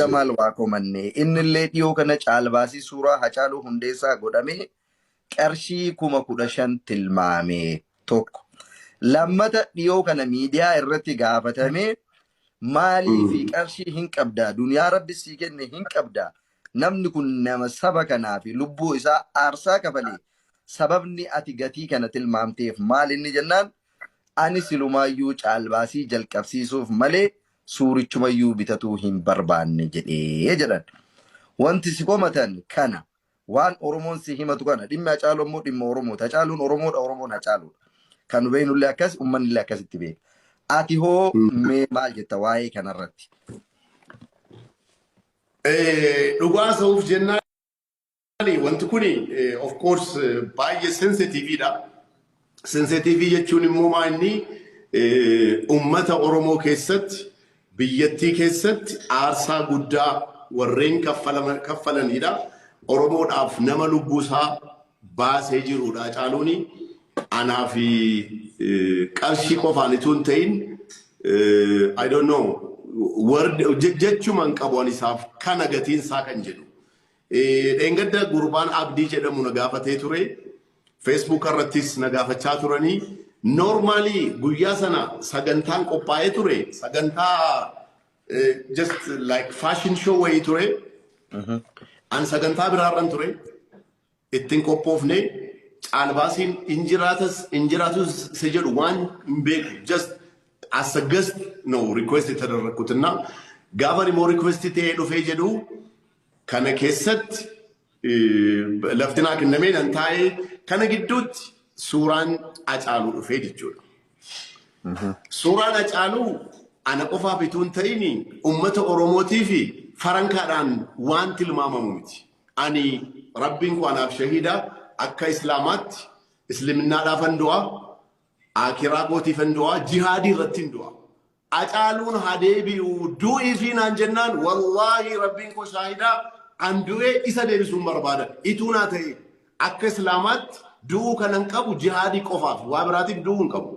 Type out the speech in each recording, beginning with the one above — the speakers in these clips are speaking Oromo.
Jamal Waakomanne inni illee dhiyoo kana caalbaasii suuraa Hacaaluu Hundeessaa godhamee qarshii 15,000 tilmaamee tokko. Lammata dhiyoo kana miidiyaa irratti gaafatamee maalii fi qarshii hin qabdaa duniyaa rabbi sii kenne hin qabdaa namni kun nama saba kanaa fi lubbuu isaa aarsaa kafalee sababni ati gatii kana tilmaamteef maal inni jennaan ani silumaayyuu caalbaasii jalqabsiisuuf malee suurichumayyuu bitatuu hin barbaanne jedhee jedhan. Wanti si komatan kana waan Oromoon si himatu kana dhimma Hacaaluu immoo dhimma Oromoota. Hacaaluun Oromoodha, Oromoon Hacaaluudha. Kan beeknullee akkas uummanni akkasitti beeka. Ati hoo mee maal jetta waa'ee kanarratti? Dhugaa sa'uuf jennaan wanti kuni of course baay'ee sensitiiviidha. Sensitivii jechuun immoo maanni ummata Oromoo keessatti biyyattii keessatti aarsaa guddaa warreen kaffalanidha. Oromoodhaaf nama lubbuusaa baasee jirudha. Hacaaluun anaa fi qarshii qofaan itoo hin ta'in I don't know jechuman qabu isaaf kana gatiinsaa kan jedhu. Dheengadda gurbaan Abdii jedhamu na gaafatee ture. Facebook irrattis na gaafachaa turanii. Normally guyyaa sana sagantaan qophaa'ee ture. Sagantaa just like fashion show wayii ture. An sagantaa biraarran ture. Ittiin qophoofne caalbaasiin injiraatus se jedhu waan hin beeku. Just as a guest no request tadarakkuትና gaafa immoo request ta'ee dhufee jedhu kana keessatti laftinaa kennamee nan taa'ee kana gidduutti suuraan Hacaaluu dhufee jechuudha. Suuraan Hacaaluu ana qofaaf itoo hin ta'in uummata Oromootii fi farankaadhaan waan tilmaamamu miti. Ani rabbiin koo anaaf shahiida akka islaamaatti islaminaadhaaf handu'aa akiraa gootiif handu'aa jihaadii irratti handu'aa. Hacaaluun hadeebi'u du'ii fi naan jennaan wallaahi rabbiin koo shahiida andu'ee isa deebisuun barbaada. Ituu naa ta'e akka islaamaatti du'uu kanan qabu jihaadii qofaaf waa biraatiif du'uu hin qabu.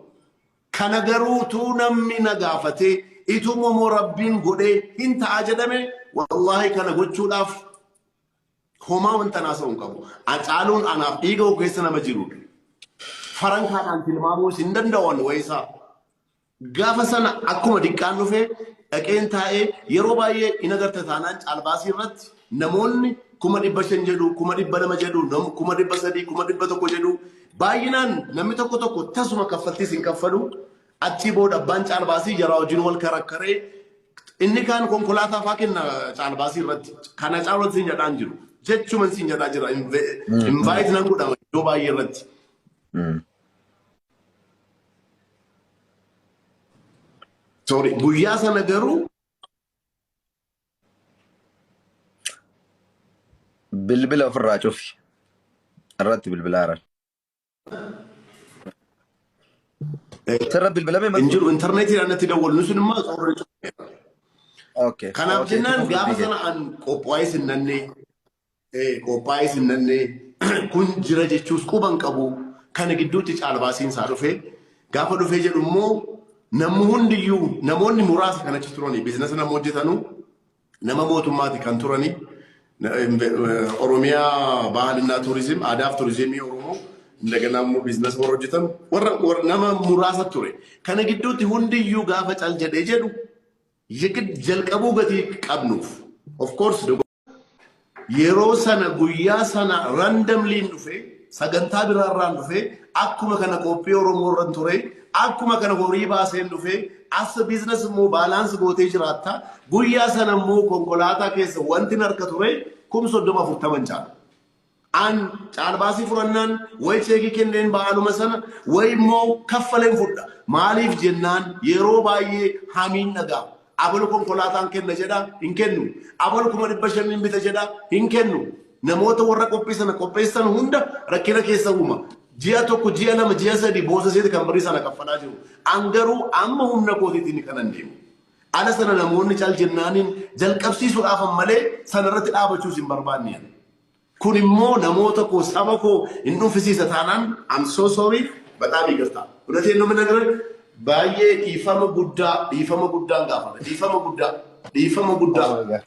Kana garuu tuu namni na gaafatee ituu moo rabbiin godhee hin ta'a jedhame wallaahi kana gochuudhaaf homaa wanta naasa'uu hin qabu. Hacaaluun anaaf dhiiga keessa nama jirudha. Farankaadhaan tilmaamuu hin danda'an wayisaa. Gaafa sana akkuma diqqaan dhufee dhaqeen taa'ee yeroo baay'ee in agarta taanaan caalbaasii irratti namoonni 500 jedhu 200 jedhu 300 100 jedhu baay'inaan namni tokko tasuma kaffaltiis hin kaffalu achi booda abbaan caalbaasii jaraa wajjin wal karakkaree inni kaan konkolaataa faa kenna caalbaasii irratti kana caalatti hin jedhaan jiru jechuun sin jedhaa jira invite nan godhama iddoo baay'ee irratti. Sorry, guyyaa sana garuu bilbila ofirraa cufi irratti bilbilaaran. Sirra bilbilame injiru intarneetiidhaan natti dawwalnu sun immoo xaawurri cufi. Okay. Kanaaf jennaan gaafa sana an qophaa'ee sinnannee kun jira jechuus quban qabu kana gidduutti caalbaasiin isaa dhufee gaafa dhufee jedhu immoo namni hundiyyuu namoonni muraasa kan achi turanii biizinasa nama hojjetanu nama mootummaati kan turanii Oromiyaa Bahaልና Turizim Aadaaf Turizimii Oromoo እንደገና immoo biizinasa warra hojjetan warra nama muraasa ture. Kana gidduutti hundiyyuu gaafa cal jedhee jedhu yekid jalqabuu gatii qabnuuf of course yeroo sana guyyaa sana randomly dhufee sagantaa biraarraan dhufee akkuma kana qophii Oromoo irra ture akkuma kana horii baaseen dhufee as business immoo balance gootee jiraatta guyyaa sana immoo konkolaataa keessa wanti harka ture 3040 caala. An caalbaasii furannaan way cheekii kenneen ba'aaluma sana way immoo kaffaleen fudha. Maaliif jennaan yeroo baay'ee hamiin nagaa. Abalu konkolaataan kenna jedha hin kennu. Abalu 500 bita jedha hin kennu. Namoota warra qopheessan hunda rakkina keessa uuma. Ji'a tokko ji'a lama ji'a sadi boosa seeti kan barii sana kaffalaa jiru. Angaruu amma humna kootiitiin kanan deemu. Ala sana namoonni caal jennaaniin jalqabsiisuudhaaf malee sanarratti dhaabachuus hin barbaanne. Kun immoo namoota koo saba koo hin dhuunfisiisa taanaan I'm so sorry badhaa biqilta. Unateen namni nagara baay'ee dhiifama guddaan gaafata. Dhiifama guddaa.